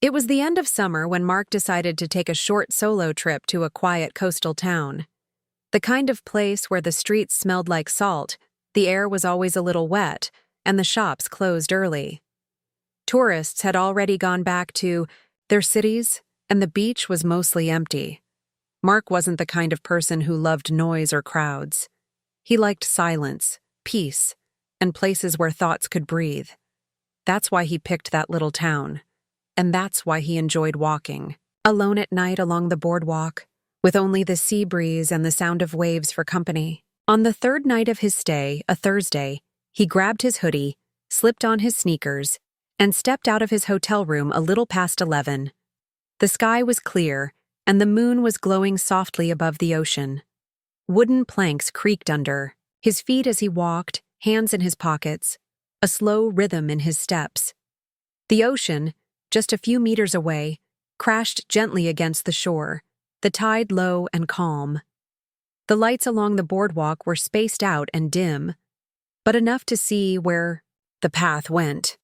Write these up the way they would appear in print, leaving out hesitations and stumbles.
It was the end of summer when Mark decided to take a short solo trip to a quiet coastal town. The kind of place where the streets smelled like salt, the air was always a little wet, and the shops closed early. Tourists had already gone back to their cities, and the beach was mostly empty. Mark wasn't the kind of person who loved noise or crowds. He liked silence, peace, and places where thoughts could breathe. That's why he picked that little town. And that's why he enjoyed walking, alone at night along the boardwalk, with only the sea breeze and the sound of waves for company. On the third night of his stay, a Thursday, he grabbed his hoodie, slipped on his sneakers, and stepped out of his hotel room a little past 11. The sky was clear, and the moon was glowing softly above the ocean. Wooden planks creaked under his feet as he walked, hands in his pockets, a slow rhythm in his steps. The ocean, just a few meters away, crashed gently against the shore, the tide low and calm. The lights along the boardwalk were spaced out and dim, but enough to see where the path went.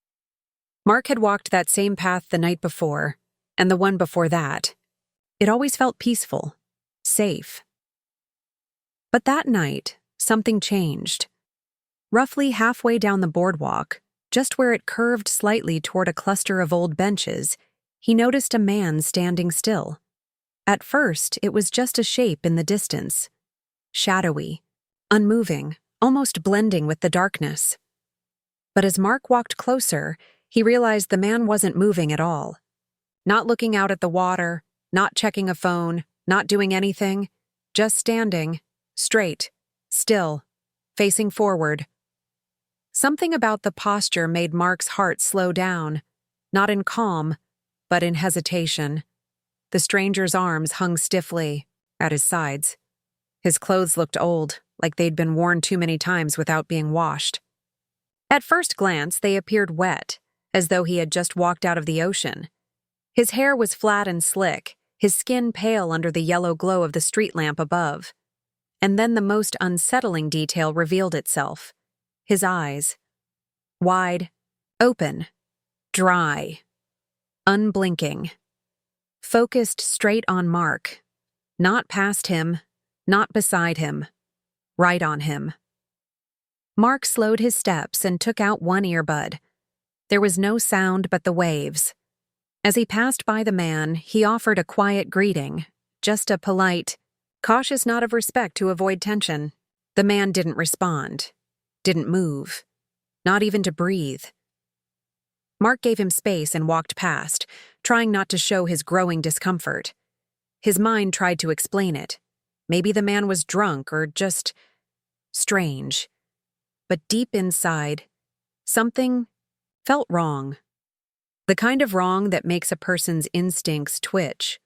Mark had walked that same path the night before, and the one before that. It always felt peaceful, safe. But that night, something changed. Roughly halfway down the boardwalk, just where it curved slightly toward a cluster of old benches, he noticed a man standing still. At first, it was just a shape in the distance. Shadowy, unmoving, almost blending with the darkness. But as Mark walked closer, he realized the man wasn't moving at all. Not looking out at the water, not checking a phone, not doing anything, just standing, straight, still, facing forward. Something about the posture made Mark's heart slow down, not in calm, but in hesitation. The stranger's arms hung stiffly at his sides. His clothes looked old, like they'd been worn too many times without being washed. At first glance, they appeared wet, as though he had just walked out of the ocean. His hair was flat and slick, his skin pale under the yellow glow of the street lamp above. And then the most unsettling detail revealed itself. His eyes. Wide, open, dry, unblinking. Focused straight on Mark. Not past him, not beside him. Right on him. Mark slowed his steps and took out one earbud. There was no sound but the waves. As he passed by the man, he offered a quiet greeting, just a polite, cautious nod of respect to avoid tension. The man didn't respond, didn't move, not even to breathe. Mark gave him space and walked past, trying not to show his growing discomfort. His mind tried to explain it. Maybe the man was drunk or just strange. But deep inside, something felt wrong. The kind of wrong that makes a person's instincts twitch.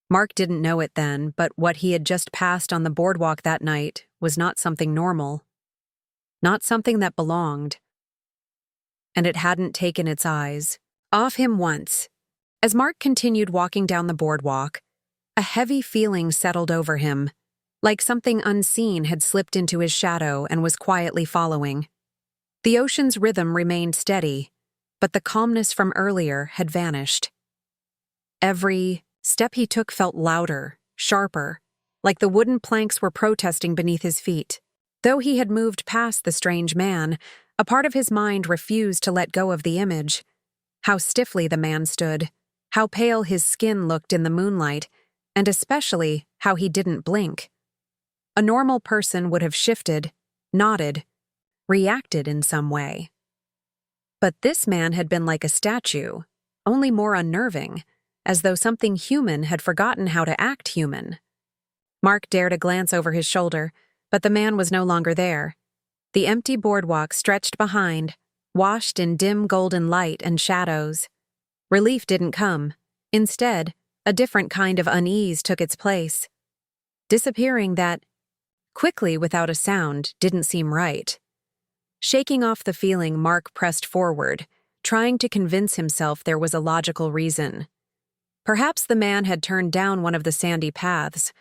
Mark didn't know it then, but what he had just passed on the boardwalk that night was not something normal. Not something that belonged. And it hadn't taken its eyes off him once. As Mark continued walking down the boardwalk, a heavy feeling settled over him, like something unseen had slipped into his shadow and was quietly following. The ocean's rhythm remained steady, but the calmness from earlier had vanished. Every step he took felt louder, sharper, like the wooden planks were protesting beneath his feet. Though he had moved past the strange man, a part of his mind refused to let go of the image. How stiffly the man stood, how pale his skin looked in the moonlight, and especially how he didn't blink. A normal person would have shifted, nodded, reacted in some way. But this man had been like a statue, only more unnerving, as though something human had forgotten how to act human. Mark dared a glance over his shoulder, but the man was no longer there. The empty boardwalk stretched behind, washed in dim golden light and shadows. Relief didn't come. Instead, a different kind of unease took its place. Disappearing that, quickly without a sound, didn't seem right. Shaking off the feeling, Mark pressed forward, trying to convince himself there was a logical reason. Perhaps the man had turned down one of the sandy paths,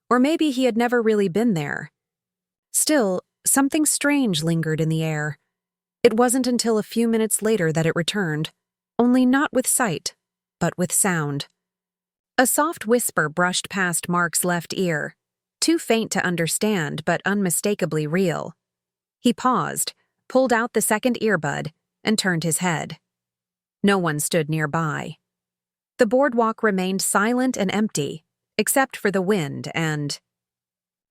or maybe he had never really been there. Still, something strange lingered in the air. It wasn't until a few minutes later that it returned, only not with sight, but with sound. A soft whisper brushed past Mark's left ear, too faint to understand but unmistakably real. He paused, pulled out the second earbud, and turned his head. No one stood nearby. The boardwalk remained silent and empty, except for the wind and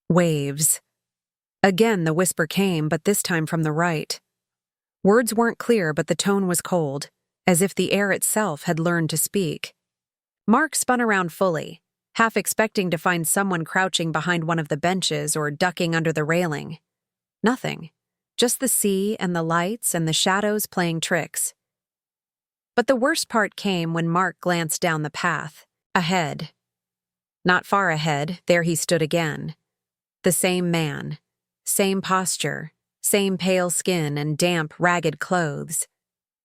waves. Again the whisper came, but this time from the right. Words weren't clear, but the tone was cold, as if the air itself had learned to speak. Mark spun around fully, half expecting to find someone crouching behind one of the benches or ducking under the railing. Nothing. Just the sea and the lights and the shadows playing tricks. But the worst part came when Mark glanced down the path, ahead. Not far ahead, there he stood again. The same man, same posture, same pale skin and damp, ragged clothes.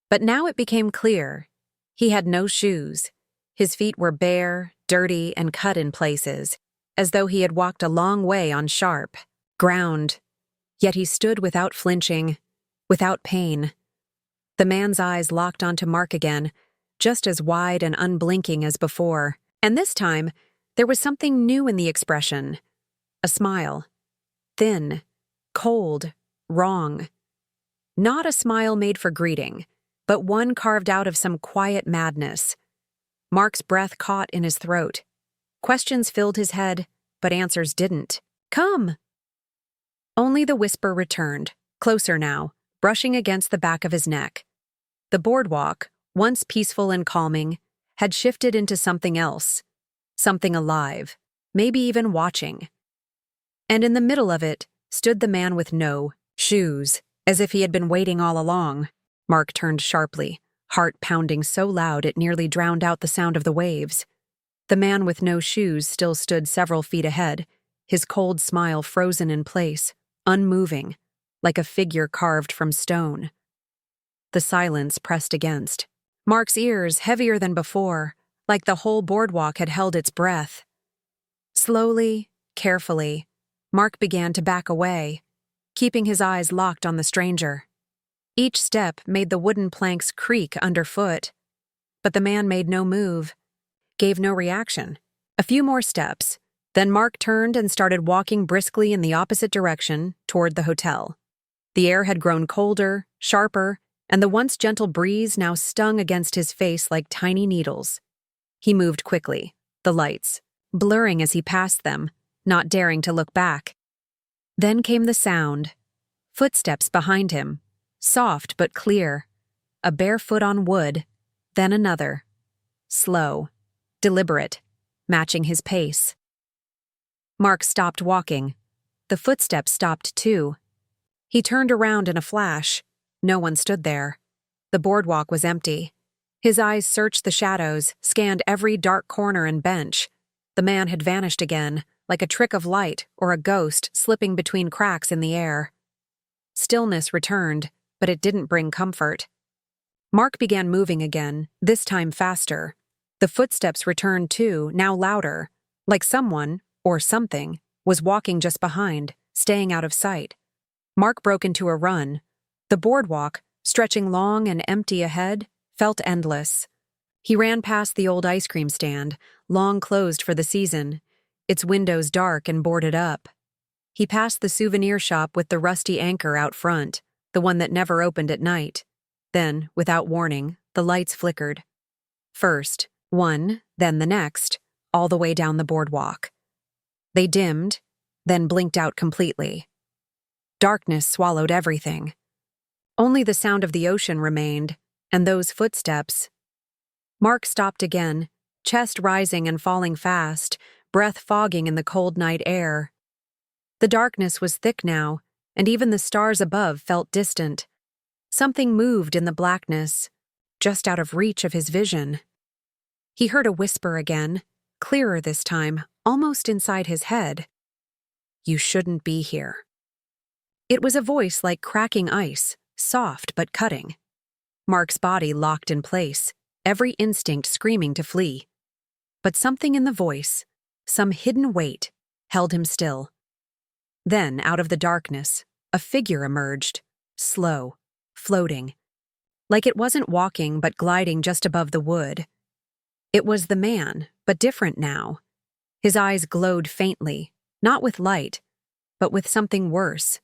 But now it became clear. He had no shoes. His feet were bare, dirty, and cut in places, as though he had walked a long way on sharp ground. Yet he stood without flinching, without pain. The man's eyes locked onto Mark again, just as wide and unblinking as before. And this time, there was something new in the expression. A smile. Thin, cold, wrong. Not a smile made for greeting, but one carved out of some quiet madness. Mark's breath caught in his throat. Questions filled his head, but answers didn't. "Come!" Only the whisper returned, closer now, brushing against the back of his neck. The boardwalk, once peaceful and calming, had shifted into something else. Something alive, maybe even watching. And in the middle of it stood the man with no shoes, as if he had been waiting all along. Mark turned sharply, heart pounding so loud it nearly drowned out the sound of the waves. The man with no shoes still stood several feet ahead, his cold smile frozen in place, unmoving, like a figure carved from stone. The silence pressed against. Mark's ears heavier than before, like the whole boardwalk had held its breath. Slowly, carefully, Mark began to back away, keeping his eyes locked on the stranger. Each step made the wooden planks creak underfoot, but the man made no move, gave no reaction. A few more steps, then Mark turned and started walking briskly in the opposite direction toward the hotel. The air had grown colder, sharper, and the once gentle breeze now stung against his face like tiny needles. He moved quickly, the lights blurring as he passed them, not daring to look back. Then came the sound. Footsteps behind him, soft but clear. A bare foot on wood, then another. Slow, deliberate, matching his pace. Mark stopped walking. The footsteps stopped too. He turned around in a flash. No one stood there. The boardwalk was empty. His eyes searched the shadows, scanned every dark corner and bench. The man had vanished again, like a trick of light or a ghost slipping between cracks in the air. Stillness returned, but it didn't bring comfort. Mark began moving again, this time faster. The footsteps returned too, now louder, like someone, or something, was walking just behind, staying out of sight. Mark broke into a run. The boardwalk, stretching long and empty ahead, felt endless. He ran past the old ice cream stand, long closed for the season, its windows dark and boarded up. He passed the souvenir shop with the rusty anchor out front, the one that never opened at night. Then, without warning, the lights flickered. First, one, then the next, all the way down the boardwalk. They dimmed, then blinked out completely. Darkness swallowed everything. Only the sound of the ocean remained, and those footsteps. Mark stopped again, chest rising and falling fast, breath fogging in the cold night air. The darkness was thick now, and even the stars above felt distant. Something moved in the blackness, just out of reach of his vision. He heard a whisper again, clearer this time, almost inside his head. "You shouldn't be here." It was a voice like cracking ice, soft but cutting. Mark's body locked in place, every instinct screaming to flee. But something in the voice, some hidden weight, held him still. Then, out of the darkness, a figure emerged, slow, floating. Like it wasn't walking but gliding just above the wood. It was the man, but different now. His eyes glowed faintly, not with light, but with something worse,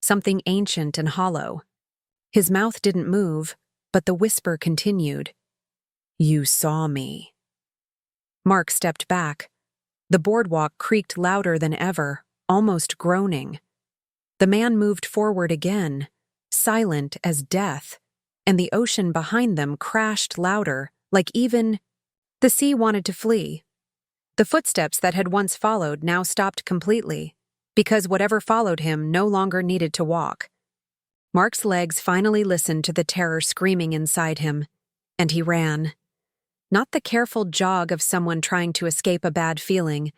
something ancient and hollow. His mouth didn't move, but the whisper continued. "You saw me." Mark stepped back. The boardwalk creaked louder than ever, almost groaning. The man moved forward again, silent as death, and the ocean behind them crashed louder, like even the sea wanted to flee. The footsteps that had once followed now stopped completely, because whatever followed him no longer needed to walk. Mark's legs finally listened to the terror screaming inside him, and he ran. Not the careful jog of someone trying to escape a bad feeling,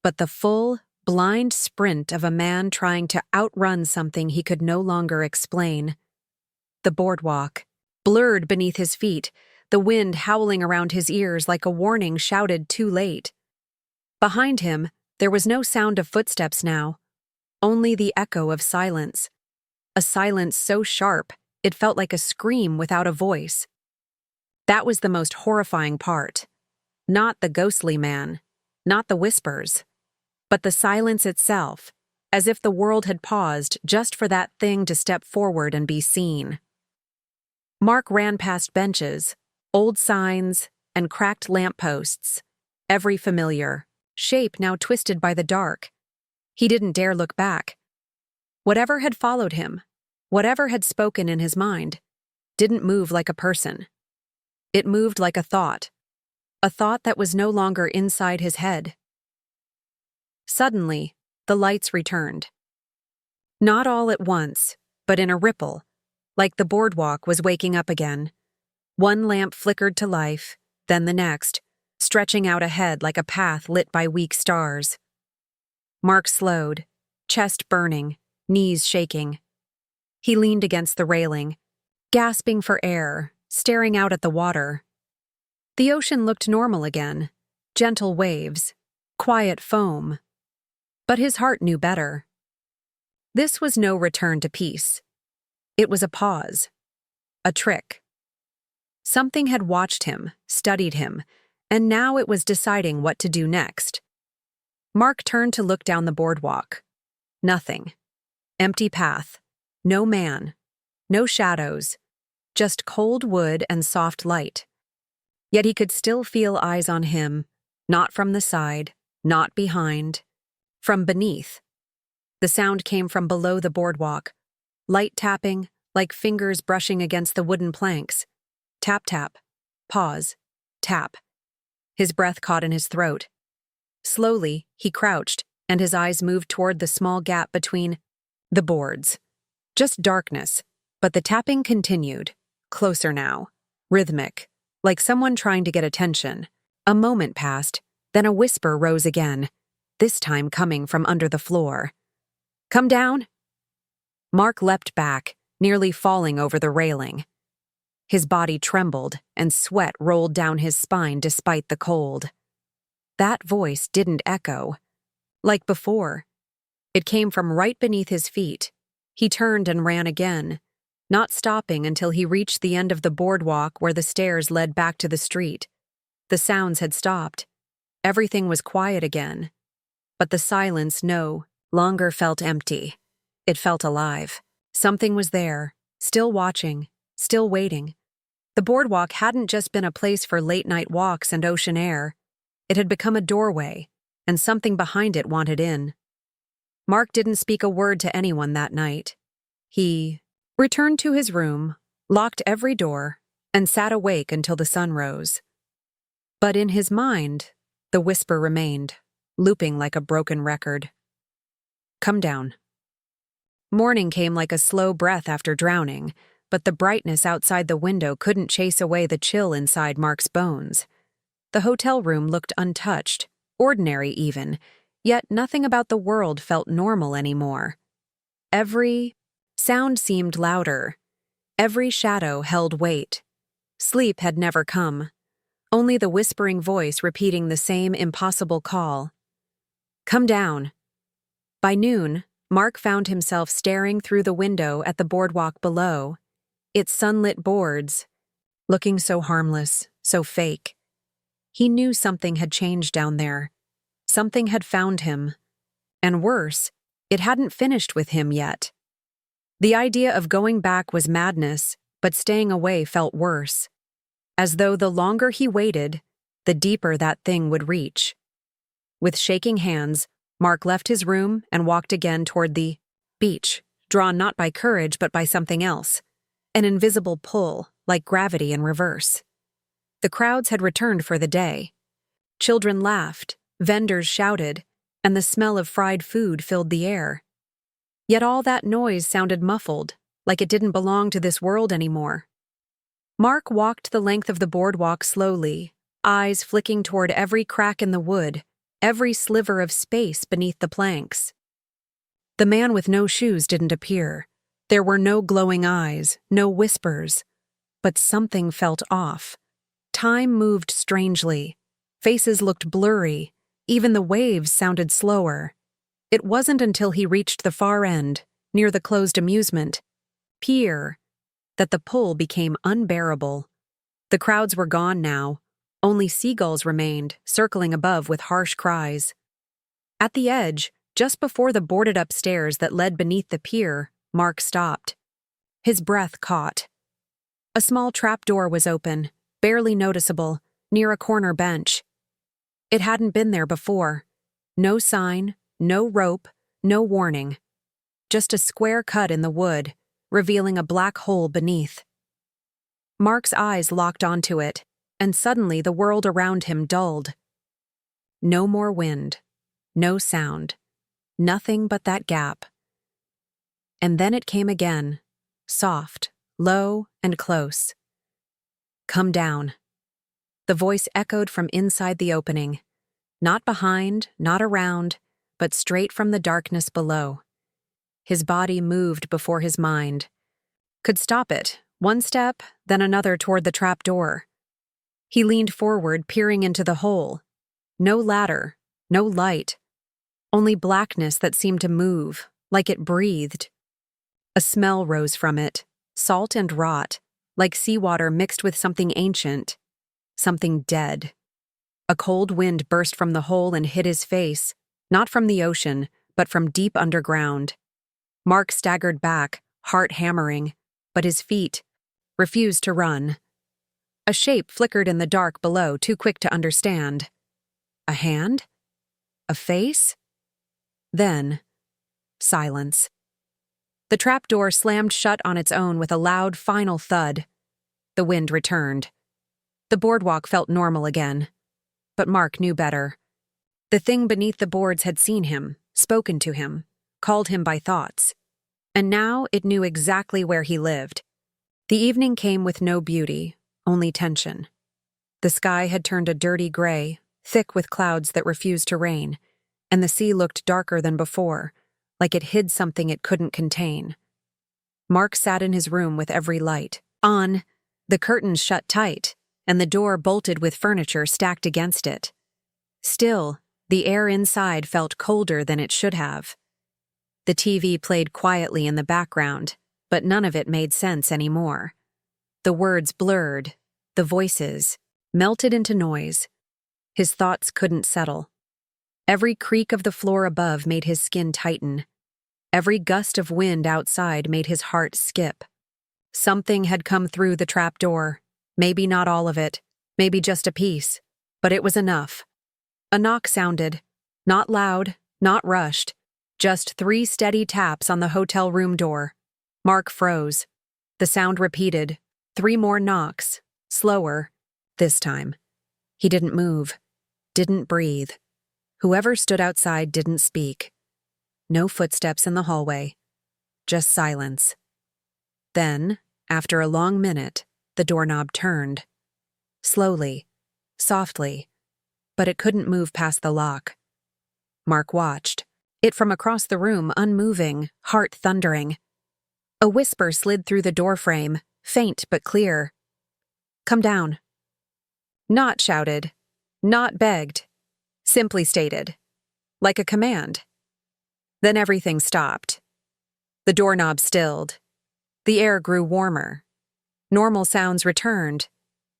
but the full, blind sprint of a man trying to outrun something he could no longer explain. The boardwalk, blurred beneath his feet, the wind howling around his ears like a warning shouted too late. Behind him, there was no sound of footsteps now, only the echo of silence. A silence so sharp, it felt like a scream without a voice. That was the most horrifying part. Not the ghostly man, not the whispers, but the silence itself, as if the world had paused just for that thing to step forward and be seen. Mark ran past benches, old signs, and cracked lampposts, every familiar, shape now twisted by the dark. He didn't dare look back. Whatever had followed him, whatever had spoken in his mind, didn't move like a person. It moved like a thought that was no longer inside his head. Suddenly, the lights returned. Not all at once, but in a ripple, like the boardwalk was waking up again. One lamp flickered to life, then the next, stretching out ahead like a path lit by weak stars. Mark slowed, chest burning, knees shaking. He leaned against the railing, gasping for air, staring out at the water. The ocean looked normal again, gentle waves, quiet foam. But his heart knew better. This was no return to peace. It was a pause, a trick. Something had watched him, studied him, and now it was deciding what to do next. Mark turned to look down the boardwalk. Nothing. Empty path. No man. No shadows. Just cold wood and soft light. Yet he could still feel eyes on him, not from the side, not behind, from beneath. The sound came from below the boardwalk, light tapping, like fingers brushing against the wooden planks. Tap, tap, pause, tap. His breath caught in his throat. Slowly, he crouched, and his eyes moved toward the small gap between the boards. Just darkness, but the tapping continued, closer now, rhythmic, like someone trying to get attention. A moment passed, then a whisper rose again, this time coming from under the floor. "Come down." Mark leapt back, nearly falling over the railing. His body trembled, and sweat rolled down his spine despite the cold. That voice didn't echo. Like before. It came from right beneath his feet. He turned and ran again, not stopping until he reached the end of the boardwalk where the stairs led back to the street. The sounds had stopped. Everything was quiet again. But the silence no longer felt empty. It felt alive. Something was there, still watching, still waiting. The boardwalk hadn't just been a place for late-night walks and ocean air. It had become a doorway, and something behind it wanted in. Mark didn't speak a word to anyone that night. He returned to his room, locked every door, and sat awake until the sun rose. But in his mind, the whisper remained, looping like a broken record. "Come down." Morning came like a slow breath after drowning, but the brightness outside the window couldn't chase away the chill inside Mark's bones. The hotel room looked untouched, ordinary even, yet nothing about the world felt normal anymore. Every sound seemed louder. Every shadow held weight. Sleep had never come. Only the whispering voice repeating the same impossible call. "Come down." By noon, Mark found himself staring through the window at the boardwalk below, its sunlit boards, looking so harmless, so fake. He knew something had changed down there. Something had found him. And worse, it hadn't finished with him yet. The idea of going back was madness, but staying away felt worse. As though the longer he waited, the deeper that thing would reach. With shaking hands, Mark left his room and walked again toward the beach, drawn not by courage but by something else. An invisible pull, like gravity in reverse. The crowds had returned for the day. Children laughed, vendors shouted, and the smell of fried food filled the air. Yet all that noise sounded muffled, like it didn't belong to this world anymore. Mark walked the length of the boardwalk slowly, eyes flicking toward every crack in the wood, every sliver of space beneath the planks. The man with no shoes didn't appear. There were no glowing eyes, no whispers. But something felt off. Time moved strangely. Faces looked blurry. Even the waves sounded slower. It wasn't until he reached the far end, near the closed amusement pier, that the pull became unbearable. The crowds were gone now. Only seagulls remained, circling above with harsh cries. At the edge, just before the boarded-up stairs that led beneath the pier, Mark stopped. His breath caught. A small trapdoor was open, barely noticeable, near a corner bench. It hadn't been there before. No sign, no rope, no warning. Just a square cut in the wood, revealing a black hole beneath. Mark's eyes locked onto it, and suddenly the world around him dulled. No more wind, no sound, nothing but that gap. And then it came again, soft, low, and close. "Come down." The voice echoed from inside the opening, not behind, not around, but straight from the darkness below. His body moved before his mind. Could stop it, one step, then another toward the trap door. He leaned forward, peering into the hole. No ladder, no light. Only blackness that seemed to move, like it breathed. A smell rose from it, salt and rot, like seawater mixed with something ancient, something dead. A cold wind burst from the hole and hit his face, not from the ocean, but from deep underground. Mark staggered back, heart hammering, but his feet refused to run. A shape flickered in the dark below, too quick to understand. A hand? A face? Then, silence. The trapdoor slammed shut on its own with a loud final thud. The wind returned. The boardwalk felt normal again. But Mark knew better. The thing beneath the boards had seen him, spoken to him, called him by thoughts. And now it knew exactly where he lived. The evening came with no beauty, only tension. The sky had turned a dirty gray, thick with clouds that refused to rain, and the sea looked darker than before, like it hid something it couldn't contain. Mark sat in his room with every light on, the curtains shut tight, and the door bolted with furniture stacked against it. Still, the air inside felt colder than it should have. The TV played quietly in the background, but none of it made sense anymore. The words blurred, the voices melted into noise. His thoughts couldn't settle. Every creak of the floor above made his skin tighten. Every gust of wind outside made his heart skip. Something had come through the trapdoor. Maybe not all of it, maybe just a piece, but it was enough. A knock sounded, not loud, not rushed, just 3 steady taps on the hotel room door. Mark froze. The sound repeated, 3 more knocks, slower, this time. He didn't move, didn't breathe. Whoever stood outside didn't speak. No footsteps in the hallway, just silence. Then, after a long minute, the doorknob turned. Slowly, softly, but it couldn't move past the lock. Mark watched, it from across the room, unmoving, heart thundering. A whisper slid through the doorframe, faint but clear. "Come down." Not shouted, not begged, simply stated, like a command. Then everything stopped. The doorknob stilled. The air grew warmer. Normal sounds returned,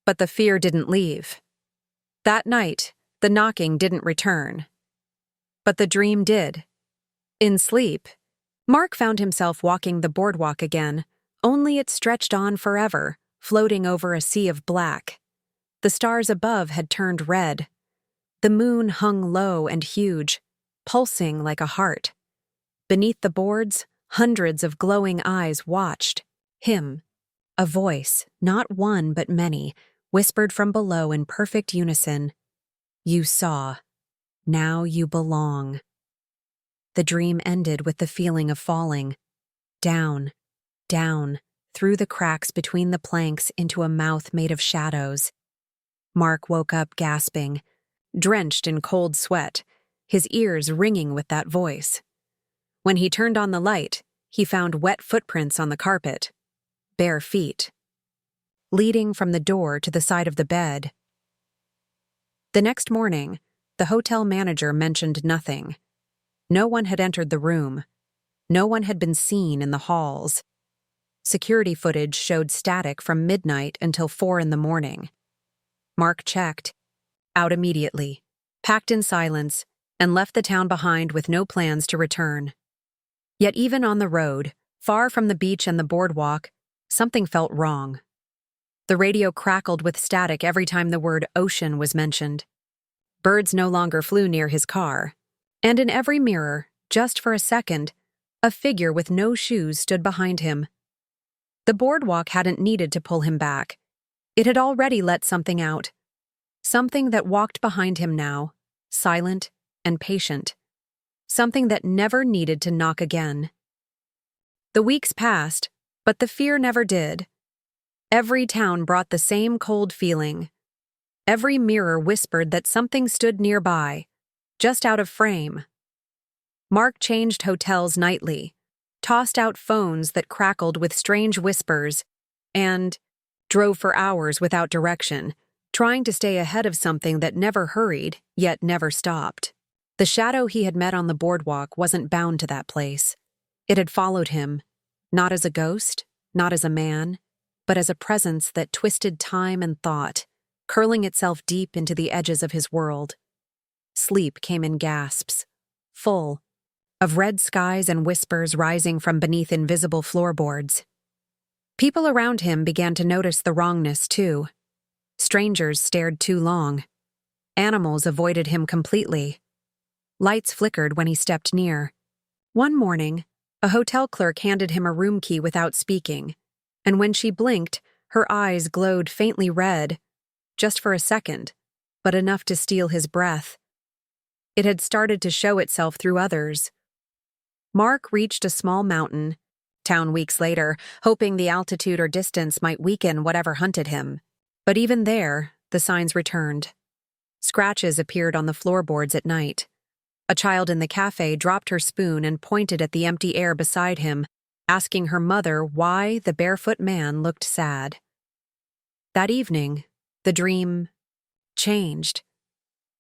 but the fear didn't leave. That night, the knocking didn't return. But the dream did. In sleep, Mark found himself walking the boardwalk again, only it stretched on forever, floating over a sea of black. The stars above had turned red. The moon hung low and huge, pulsing like a heart. Beneath the boards, hundreds of glowing eyes watched him. A voice, not one but many, whispered from below in perfect unison, "You saw. Now you belong." The dream ended with the feeling of falling. Down, down, through the cracks between the planks into a mouth made of shadows. Mark woke up gasping, drenched in cold sweat, his ears ringing with that voice. When he turned on the light, he found wet footprints on the carpet, bare feet, leading from the door to the side of the bed. The next morning, the hotel manager mentioned nothing. No one had entered the room. No one had been seen in the halls. Security footage showed static from midnight until 4 a.m. Mark checked, out immediately, packed in silence, and left the town behind with no plans to return. Yet even on the road, far from the beach and the boardwalk, something felt wrong. The radio crackled with static every time the word ocean was mentioned. Birds no longer flew near his car. And in every mirror, just for a second, a figure with no shoes stood behind him. The boardwalk hadn't needed to pull him back. It had already let something out. Something that walked behind him now, silent and patient. Something that never needed to knock again. The weeks passed, but the fear never did. Every town brought the same cold feeling. Every mirror whispered that something stood nearby, just out of frame. Mark changed hotels nightly, tossed out phones that crackled with strange whispers, and drove for hours without direction, trying to stay ahead of something that never hurried, yet never stopped. The shadow he had met on the boardwalk wasn't bound to that place. It had followed him, not as a ghost, not as a man, but as a presence that twisted time and thought, curling itself deep into the edges of his world. Sleep came in gasps, full, of red skies and whispers rising from beneath invisible floorboards. People around him began to notice the wrongness, too. Strangers stared too long. Animals avoided him completely. Lights flickered when he stepped near. One morning, a hotel clerk handed him a room key without speaking, and when she blinked, her eyes glowed faintly red, just for a second, but enough to steal his breath. It had started to show itself through others. Mark reached a small mountain town weeks later, hoping the altitude or distance might weaken whatever hunted him. But even there, the signs returned. Scratches appeared on the floorboards at night. A child in the cafe dropped her spoon and pointed at the empty air beside him, asking her mother why the barefoot man looked sad. That evening, the dream changed.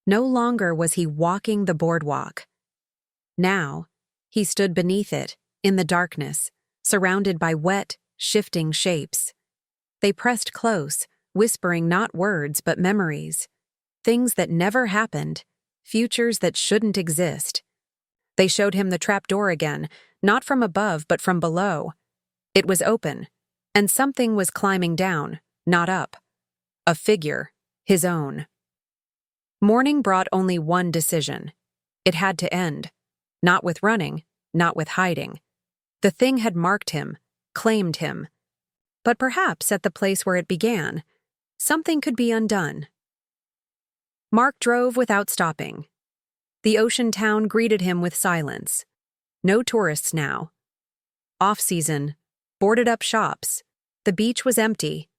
No longer was he walking the boardwalk. Now, he stood beneath it, in the darkness, surrounded by wet, shifting shapes. They pressed close, whispering not words but memories. Things that never happened, futures that shouldn't exist. They showed him the trapdoor again, not from above but from below. It was open, and something was climbing down, not up. A figure, his own. Morning brought only one decision. It had to end. Not with running, not with hiding. The thing had marked him, claimed him. But perhaps at the place where it began, something could be undone. Mark drove without stopping. The ocean town greeted him with silence. No tourists now. Off-season, boarded-up shops. The beach was empty.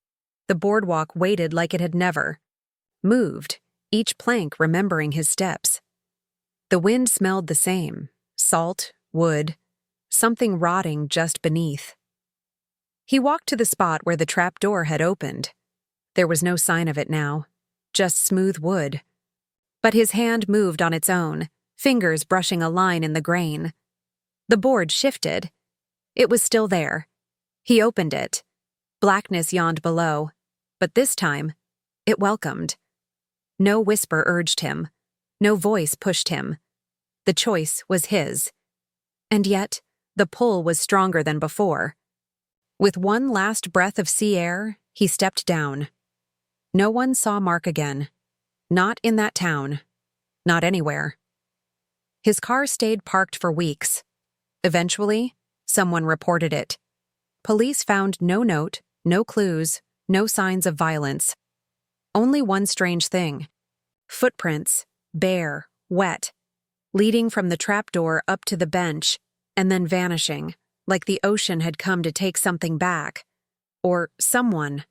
The boardwalk waited like it had never moved, each plank remembering his steps. The wind smelled the same, salt, wood, something rotting just beneath. He walked to the spot where the trapdoor had opened. There was no sign of it now, just smooth wood. But his hand moved on its own, fingers brushing a line in the grain. The board shifted. It was still there. He opened it. Blackness yawned below, but this time, it welcomed. No whisper urged him. No voice pushed him. The choice was his. And yet, the pull was stronger than before. With one last breath of sea air, he stepped down. No one saw Mark again. Not in that town. Not anywhere. His car stayed parked for weeks. Eventually, someone reported it. Police found no note, no clues, no signs of violence. Only one strange thing. Footprints, bare, wet, leading from the trapdoor up to the bench, and then vanishing, like the ocean had come to take something back. Or someone.